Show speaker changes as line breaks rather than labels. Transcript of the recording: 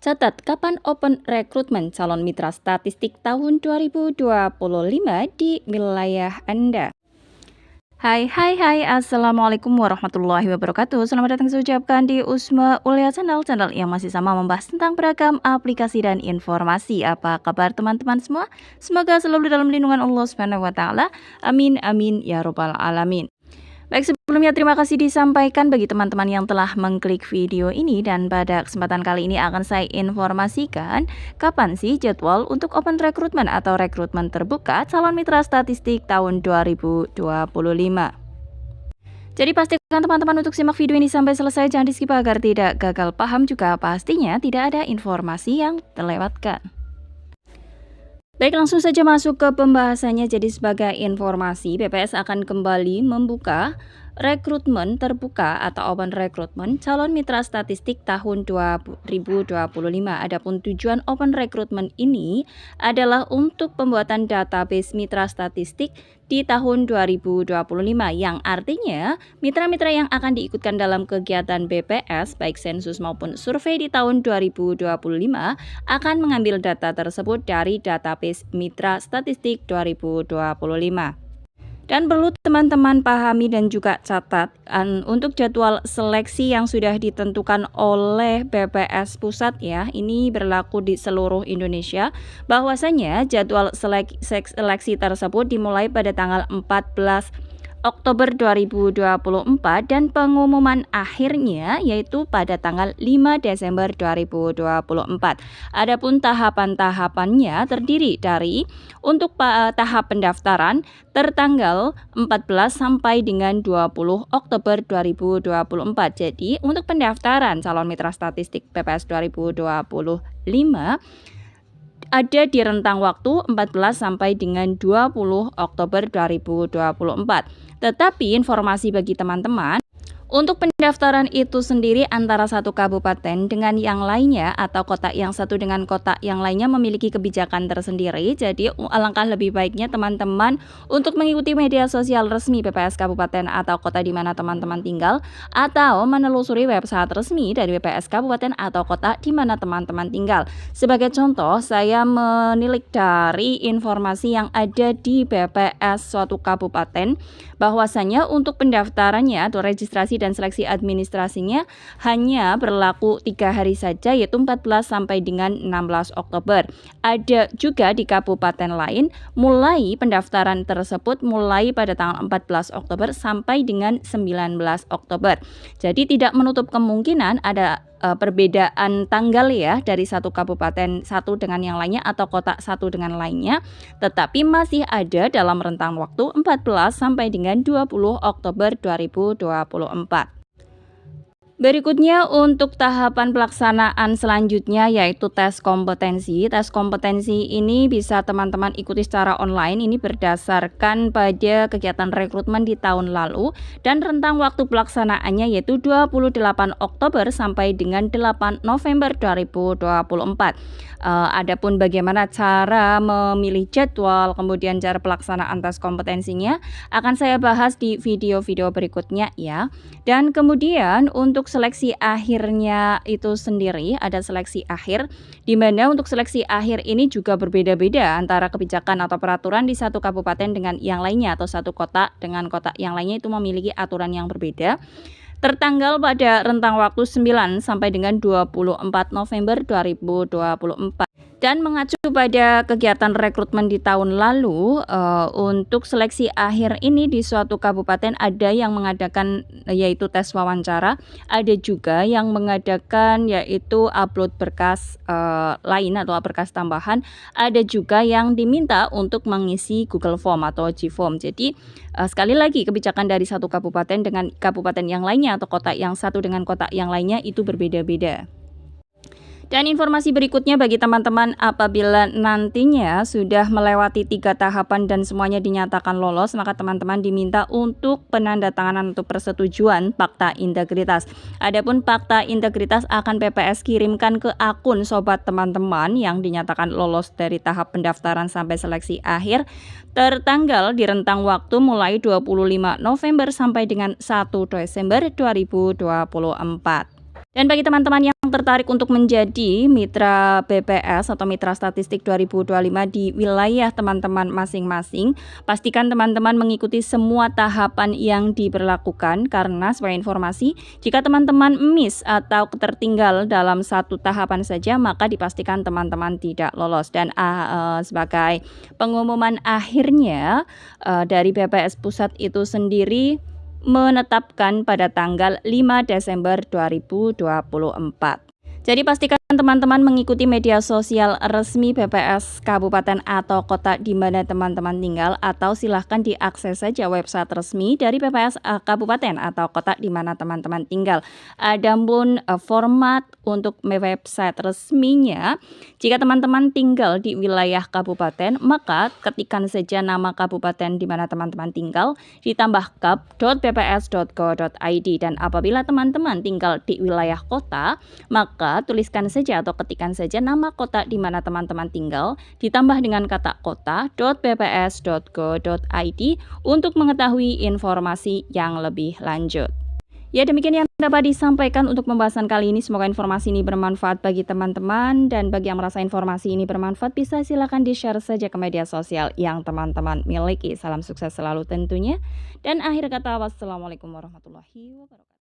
Catat kapan open rekrutmen calon mitra statistik tahun 2025 di wilayah Anda. Hai, Assalamualaikum warahmatullahi wabarakatuh. Selamat datang saya ucapkan di Usma Ulia channel yang masih sama membahas tentang beragam aplikasi dan informasi. Apa kabar teman-teman semua? Semoga selalu dalam lindungan Allah Subhanahu wa taala. Amin amin ya robbal alamin. Baik, sebelumnya terima kasih disampaikan bagi teman-teman yang telah mengklik video ini, dan pada kesempatan kali ini akan saya informasikan kapan sih jadwal untuk open rekrutmen atau rekrutmen terbuka calon mitra statistik tahun 2025. Jadi pastikan teman-teman untuk simak video ini sampai selesai, jangan di skip agar tidak gagal paham, juga pastinya tidak ada informasi yang terlewatkan. Baik, langsung saja masuk ke pembahasannya. Jadi sebagai informasi, BPS akan kembali membuka rekrutmen terbuka atau open rekrutmen calon mitra statistik tahun 2025. Adapun tujuan open rekrutmen ini adalah untuk pembuatan database mitra statistik di tahun 2025, yang artinya mitra-mitra yang akan diikutkan dalam kegiatan BPS baik sensus maupun survei di tahun 2025 akan mengambil data tersebut dari database mitra statistik 2025. Dan perlu teman-teman pahami dan juga catat untuk jadwal seleksi yang sudah ditentukan oleh BPS Pusat ya, ini berlaku di seluruh Indonesia, bahwasanya jadwal seleksi tersebut dimulai pada tanggal 14 Oktober 2024 dan pengumuman akhirnya yaitu pada tanggal 5 Desember 2024. Adapun tahapan-tahapannya terdiri dari untuk tahap pendaftaran tertanggal 14 sampai dengan 20 Oktober 2024. Jadi untuk pendaftaran calon mitra statistik BPS 2025 ada di rentang waktu 14 sampai dengan 20 Oktober 2024. Tetapi informasi bagi teman-teman, untuk pendaftaran itu sendiri antara satu kabupaten dengan yang lainnya atau kota yang satu dengan kota yang lainnya memiliki kebijakan tersendiri. Jadi alangkah lebih baiknya teman-teman untuk mengikuti media sosial resmi BPS kabupaten atau kota di mana teman-teman tinggal, atau menelusuri website resmi dari BPS kabupaten atau kota di mana teman-teman tinggal. Sebagai contoh, saya menilik dari informasi yang ada di BPS suatu kabupaten bahwasanya untuk pendaftarannya atau registrasi dan seleksi administrasinya hanya berlaku 3 hari saja, yaitu 14 sampai dengan 16 Oktober. Ada juga di kabupaten lain mulai pendaftaran tersebut mulai pada tanggal 14 Oktober sampai dengan 19 Oktober. Jadi tidak menutup kemungkinan ada perbedaan tanggal ya dari satu kabupaten satu dengan yang lainnya atau kota satu dengan lainnya, tetapi masih ada dalam rentang waktu 14 sampai dengan 20 Oktober 2024. Berikutnya untuk tahapan pelaksanaan selanjutnya yaitu tes kompetensi. Tes kompetensi ini bisa teman-teman ikuti secara online, ini berdasarkan pada kegiatan rekrutmen di tahun lalu, dan rentang waktu pelaksanaannya yaitu 28 Oktober sampai dengan 8 November 2024. Adapun bagaimana cara memilih jadwal, kemudian cara pelaksanaan tes kompetensinya akan saya bahas di video-video berikutnya ya. Dan kemudian untuk seleksi akhirnya itu sendiri ada seleksi akhir, di mana untuk seleksi akhir ini juga berbeda-beda antara kebijakan atau peraturan di satu kabupaten dengan yang lainnya atau satu kota dengan kota yang lainnya, itu memiliki aturan yang berbeda. Tertanggal pada rentang waktu 9 sampai dengan 24 November 2024. Dan mengacu pada kegiatan rekrutmen di tahun lalu, untuk seleksi akhir ini di suatu kabupaten ada yang mengadakan yaitu tes wawancara, ada juga yang mengadakan yaitu upload berkas lain atau berkas tambahan, ada juga yang diminta untuk mengisi Google Form atau G-Form. Jadi sekali lagi kebijakan dari satu kabupaten dengan kabupaten yang lainnya atau kota yang satu dengan kota yang lainnya itu berbeda-beda. Dan informasi berikutnya bagi teman-teman, apabila nantinya sudah melewati 3 tahapan dan semuanya dinyatakan lolos, maka teman-teman diminta untuk penandatanganan atau persetujuan fakta integritas. Adapun fakta integritas akan BPS kirimkan ke akun sobat teman-teman yang dinyatakan lolos dari tahap pendaftaran sampai seleksi akhir, tertanggal di rentang waktu mulai 25 November sampai dengan 1 Desember 2024. Dan bagi teman-teman yang tertarik untuk menjadi mitra BPS atau Mitra Statistik 2025 di wilayah teman-teman masing-masing, pastikan teman-teman mengikuti semua tahapan yang diberlakukan, karena sebagai informasi, jika teman-teman miss atau tertinggal dalam satu tahapan saja, maka dipastikan teman-teman tidak lolos. Dan sebagai pengumuman akhirnya dari BPS Pusat itu sendiri menetapkan pada tanggal 5 Desember 2024. Jadi pastikan teman-teman mengikuti media sosial resmi BPS Kabupaten atau Kota di mana teman-teman tinggal, atau silahkan diakses saja website resmi dari BPS Kabupaten atau Kota di mana teman-teman tinggal. Adapun format untuk website resminya, jika teman-teman tinggal di wilayah kabupaten, maka ketikkan saja nama kabupaten di mana teman-teman tinggal, ditambah kap.bps.go.id, dan apabila teman-teman tinggal di wilayah kota, maka tuliskan saja atau ketikkan saja nama kota di mana teman-teman tinggal, ditambah dengan kata kota.bps.go.id untuk mengetahui informasi yang lebih lanjut. Ya, demikian yang dapat disampaikan untuk pembahasan kali ini. Semoga informasi ini bermanfaat bagi teman-teman, dan bagi yang merasa informasi ini bermanfaat, bisa silakan di-share saja ke media sosial yang teman-teman miliki. Salam sukses selalu tentunya. Dan akhir kata, wassalamualaikum warahmatullahi wabarakatuh.